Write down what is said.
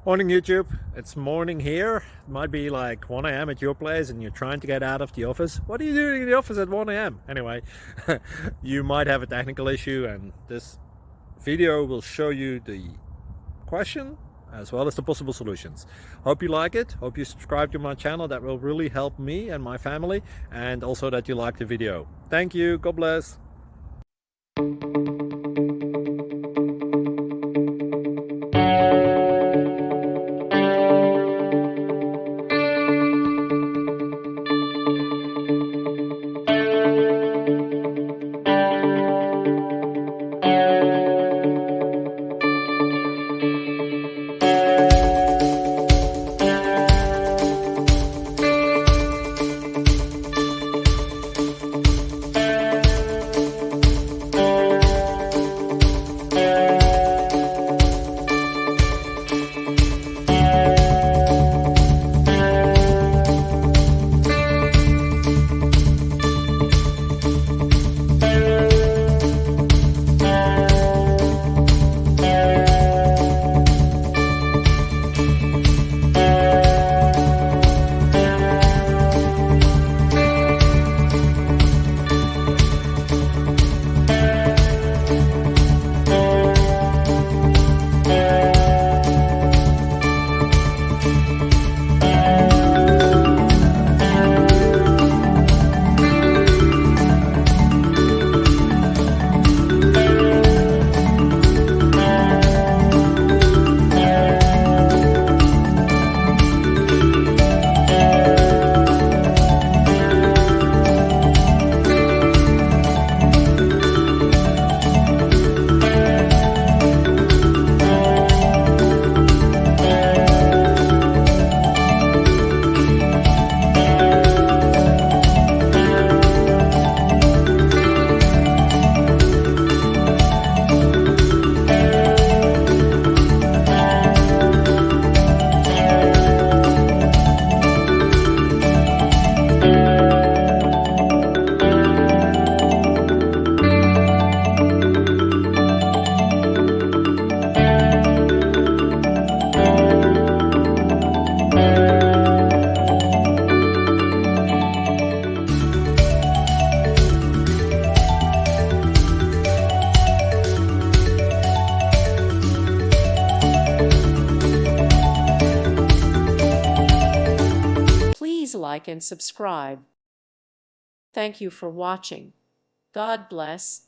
Morning YouTube, it's morning here. It might be like 1 a.m. at your place and you're trying to get out of the office. What are you doing in the office at 1 a.m.? Anyway, you might have a technical issue and this video will show you the question as well as the possible solutions. Hope you like it, hope you subscribe to my channel. That will really help me and my family, and also that you like the video. Thank you, God bless. Please like and subscribe. Thank you for watching. God bless.